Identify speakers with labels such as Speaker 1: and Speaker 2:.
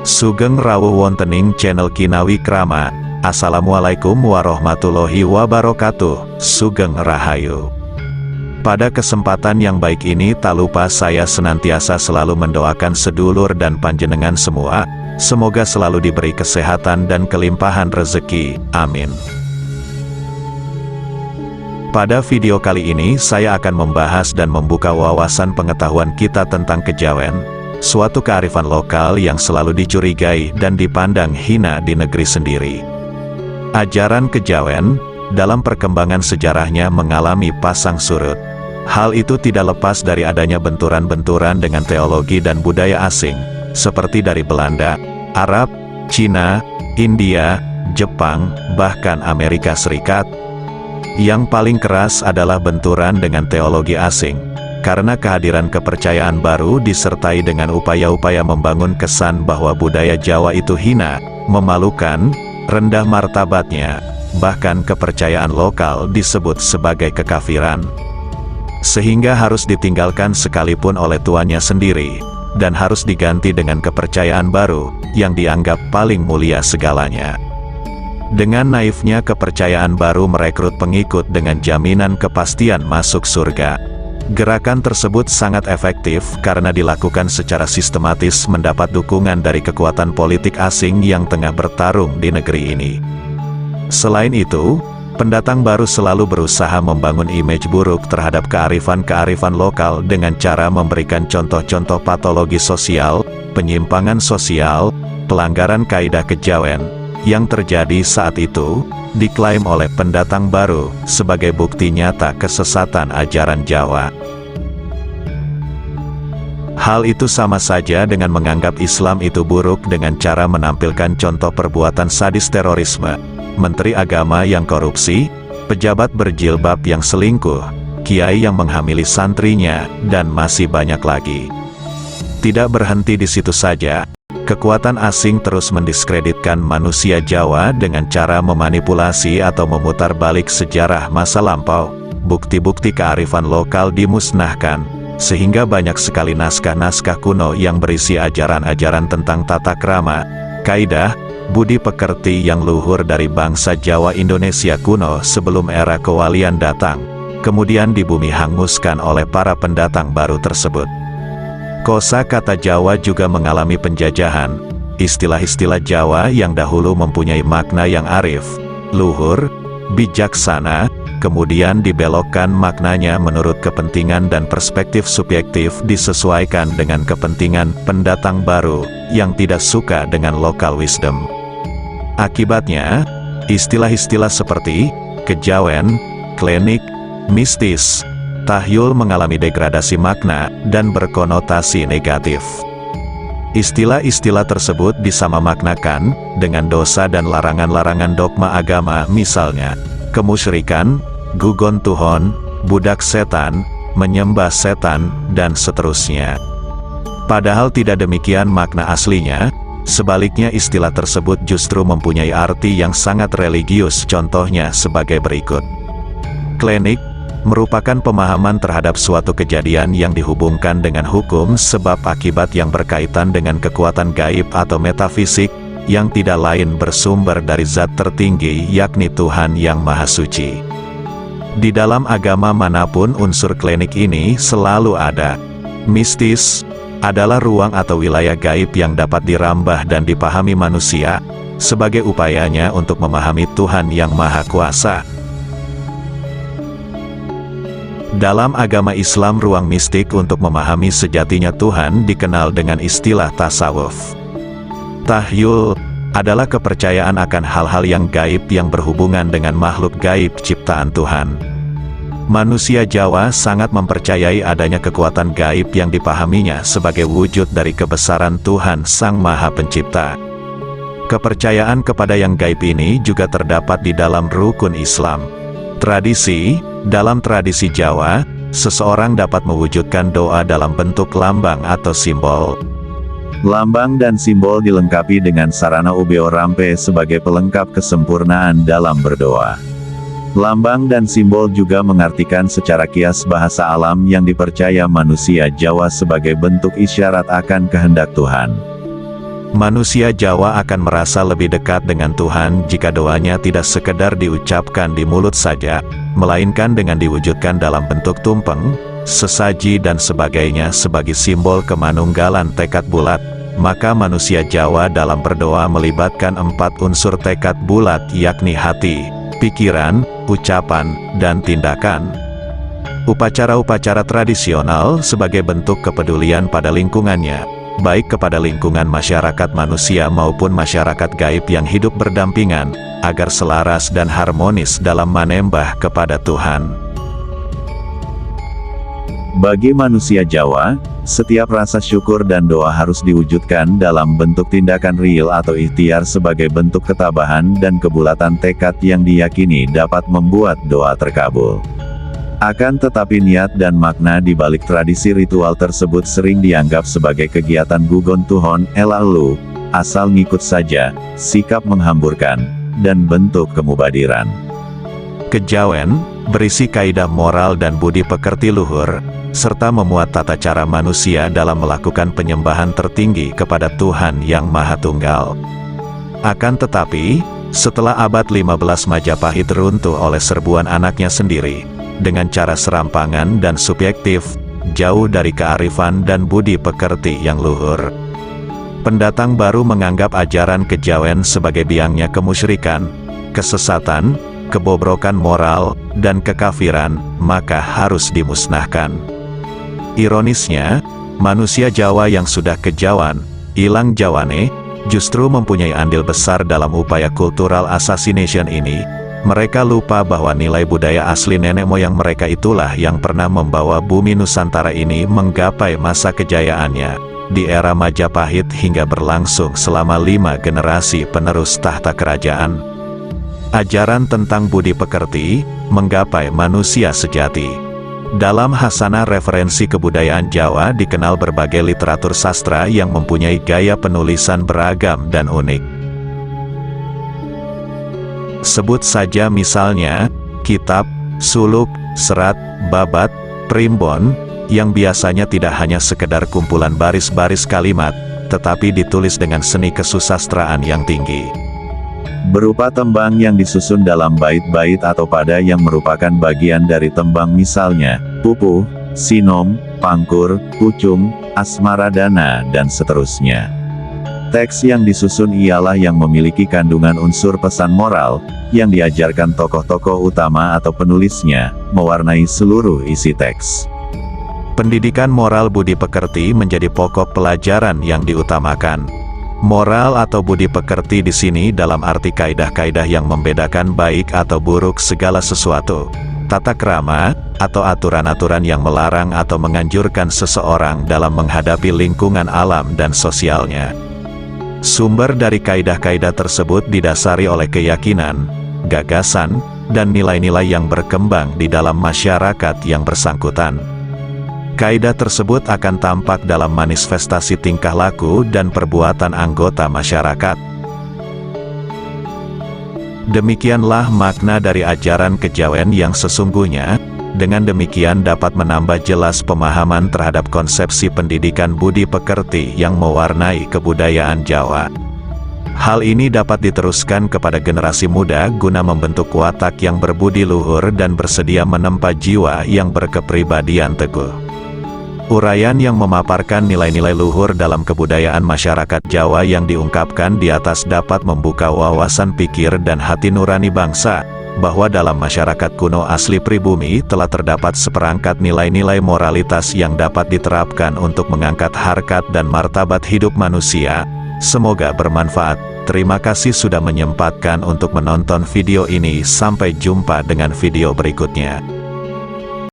Speaker 1: Sugeng rawuh wontening channel Kinawi Krama. Assalamualaikum warahmatullahi wabarakatuh. Sugeng Rahayu. Pada kesempatan yang baik ini tak lupa saya senantiasa selalu mendoakan sedulur dan panjenengan semua, semoga selalu diberi kesehatan dan kelimpahan rezeki. Amin. Pada video kali ini saya akan membahas dan membuka wawasan pengetahuan kita tentang kejawen, suatu kearifan lokal yang selalu dicurigai dan dipandang hina di negeri sendiri. Ajaran kejawen, dalam perkembangan sejarahnya mengalami pasang surut. Hal itu tidak lepas dari adanya benturan-benturan dengan teologi dan budaya asing, seperti dari Belanda, Arab, Cina, India, Jepang, bahkan Amerika Serikat. Yang paling keras adalah benturan dengan teologi asing, karena kehadiran kepercayaan baru disertai dengan upaya-upaya membangun kesan bahwa budaya Jawa itu hina, memalukan, rendah martabatnya, bahkan kepercayaan lokal disebut sebagai kekafiran. Sehingga harus ditinggalkan sekalipun oleh tuannya sendiri, dan harus diganti dengan kepercayaan baru, yang dianggap paling mulia segalanya. Dengan naifnya kepercayaan baru merekrut pengikut dengan jaminan kepastian masuk surga. Gerakan tersebut sangat efektif karena dilakukan secara sistematis mendapat dukungan dari kekuatan politik asing yang tengah bertarung di negeri ini. Selain itu, pendatang baru selalu berusaha membangun image buruk terhadap kearifan-kearifan lokal dengan cara memberikan contoh-contoh patologi sosial, penyimpangan sosial, pelanggaran kaidah kejawen, yang terjadi saat itu, diklaim oleh pendatang baru, sebagai bukti nyata kesesatan ajaran Jawa. Hal itu sama saja dengan menganggap Islam itu buruk dengan cara menampilkan contoh perbuatan sadis terorisme, menteri agama yang korupsi, pejabat berjilbab yang selingkuh, kiai yang menghamili santrinya, dan masih banyak lagi. Tidak berhenti di situ saja, kekuatan asing terus mendiskreditkan manusia Jawa dengan cara memanipulasi atau memutar balik sejarah masa lampau. Bukti-bukti kearifan lokal dimusnahkan, sehingga banyak sekali naskah-naskah kuno yang berisi ajaran-ajaran tentang tata krama, kaidah, budi pekerti yang luhur dari bangsa Jawa Indonesia kuno sebelum era kewalian datang, kemudian di bumi hanguskan oleh para pendatang baru tersebut. Kosa kata Jawa juga mengalami penjajahan. Istilah-istilah Jawa yang dahulu mempunyai makna yang arif, luhur, bijaksana, kemudian dibelokkan maknanya menurut kepentingan dan perspektif subjektif disesuaikan dengan kepentingan pendatang baru yang tidak suka dengan local wisdom. Akibatnya, istilah-istilah seperti kejawen, klinik, mistis, tahyul mengalami degradasi makna dan berkonotasi negatif. Istilah-istilah tersebut disamamaknakan dengan dosa dan larangan-larangan dogma agama, misalnya kemusyrikan, gugon tuhon, budak setan, menyembah setan, dan seterusnya. Padahal tidak demikian makna aslinya, sebaliknya istilah tersebut justru mempunyai arti yang sangat religius, contohnya sebagai berikut. Klinik merupakan pemahaman terhadap suatu kejadian yang dihubungkan dengan hukum sebab akibat yang berkaitan dengan kekuatan gaib atau metafisik, yang tidak lain bersumber dari zat tertinggi yakni Tuhan yang Maha Suci. Di dalam agama manapun unsur klinik ini selalu ada. Mistis adalah ruang atau wilayah gaib yang dapat dirambah dan dipahami manusia, sebagai upayanya untuk memahami Tuhan yang Maha Kuasa. Dalam agama Islam ruang mistik untuk memahami sejatinya Tuhan dikenal dengan istilah tasawuf. Tahyul adalah kepercayaan akan hal-hal yang gaib yang berhubungan dengan makhluk gaib ciptaan Tuhan. Manusia Jawa sangat mempercayai adanya kekuatan gaib yang dipahaminya sebagai wujud dari kebesaran Tuhan Sang Maha Pencipta. Kepercayaan kepada yang gaib ini juga terdapat di dalam rukun Islam. Tradisi, dalam tradisi Jawa, seseorang dapat mewujudkan doa dalam bentuk lambang atau simbol. Lambang dan simbol dilengkapi dengan sarana ubeo rampe sebagai pelengkap kesempurnaan dalam berdoa.
Speaker 2: Lambang dan simbol juga mengartikan secara kias bahasa alam yang dipercaya manusia Jawa sebagai bentuk isyarat akan kehendak Tuhan.
Speaker 1: Manusia Jawa akan merasa lebih dekat dengan Tuhan jika doanya tidak sekedar diucapkan di mulut saja, melainkan dengan diwujudkan dalam bentuk tumpeng, sesaji dan sebagainya sebagai simbol kemanunggalan tekad bulat. Maka manusia Jawa dalam berdoa melibatkan 4 unsur tekad bulat, yakni hati, pikiran, ucapan, dan tindakan. Upacara-upacara tradisional sebagai bentuk kepedulian pada lingkungannya, baik kepada lingkungan masyarakat manusia maupun masyarakat gaib yang hidup berdampingan, agar selaras dan harmonis dalam menembah kepada Tuhan.
Speaker 2: Bagi manusia Jawa, setiap rasa syukur dan doa harus diwujudkan dalam bentuk tindakan real atau ikhtiar sebagai bentuk ketabahan dan kebulatan tekad yang diyakini dapat membuat doa terkabul. Akan tetapi niat dan makna di balik tradisi ritual tersebut sering dianggap sebagai kegiatan gugon tuhon, elalu, asal ngikut saja, sikap menghamburkan, dan bentuk kemubadiran.
Speaker 1: Kejawen berisi kaidah moral dan budi pekerti luhur, serta memuat tata cara manusia dalam melakukan penyembahan tertinggi kepada Tuhan Yang Maha Tunggal. Akan tetapi, setelah abad 15 Majapahit runtuh oleh serbuan anaknya sendiri, dengan cara serampangan dan subjektif, jauh dari kearifan dan budi pekerti yang luhur. Pendatang baru menganggap ajaran kejawen sebagai biangnya kemusyrikan, kesesatan, kebobrokan moral, dan kekafiran, maka harus dimusnahkan. Ironisnya, manusia Jawa yang sudah kejawan, ilang jawane, justru mempunyai andil besar dalam upaya cultural assassination ini. Mereka lupa bahwa nilai budaya asli nenek moyang mereka itulah yang pernah membawa bumi Nusantara ini menggapai masa kejayaannya, di era Majapahit hingga berlangsung selama 5 generasi penerus tahta kerajaan. Ajaran tentang budi pekerti, menggapai manusia sejati. Dalam Hasanah referensi kebudayaan Jawa dikenal berbagai literatur sastra yang mempunyai gaya penulisan beragam dan unik. Sebut saja misalnya, kitab, suluk, serat, babat, primbon, yang biasanya tidak hanya sekedar kumpulan baris-baris kalimat, tetapi ditulis dengan seni kesusastraan yang tinggi.
Speaker 2: Berupa tembang yang disusun dalam bait-bait atau pada yang merupakan bagian dari tembang misalnya, pupuh, sinom, pangkur, pucung, asmaradana dan seterusnya. Teks yang disusun ialah yang memiliki kandungan unsur pesan moral, yang diajarkan tokoh-tokoh utama atau penulisnya, mewarnai seluruh isi teks. Pendidikan moral budi pekerti menjadi pokok pelajaran yang diutamakan. Moral atau budi pekerti di sini dalam arti kaidah-kaidah yang membedakan baik atau buruk segala sesuatu, tata krama, atau aturan-aturan yang melarang atau menganjurkan seseorang dalam menghadapi lingkungan alam dan sosialnya. Sumber dari kaidah-kaidah tersebut didasari oleh keyakinan, gagasan, dan nilai-nilai yang berkembang di dalam masyarakat yang bersangkutan. Kaidah tersebut akan tampak dalam manifestasi tingkah laku dan perbuatan anggota masyarakat. Demikianlah makna dari ajaran kejawen yang sesungguhnya. Dengan demikian dapat menambah jelas pemahaman terhadap konsepsi pendidikan budi pekerti yang mewarnai kebudayaan Jawa. Hal ini dapat diteruskan kepada generasi muda guna membentuk watak yang berbudi luhur dan bersedia menempa jiwa yang berkepribadian teguh. Uraian yang memaparkan nilai-nilai luhur dalam kebudayaan masyarakat Jawa yang diungkapkan di atas dapat membuka wawasan pikir dan hati nurani bangsa, bahwa dalam masyarakat kuno asli pribumi telah terdapat seperangkat nilai-nilai moralitas yang dapat diterapkan untuk mengangkat harkat dan martabat hidup manusia. Semoga bermanfaat. Terima kasih sudah menyempatkan untuk menonton video ini. Sampai jumpa dengan video berikutnya.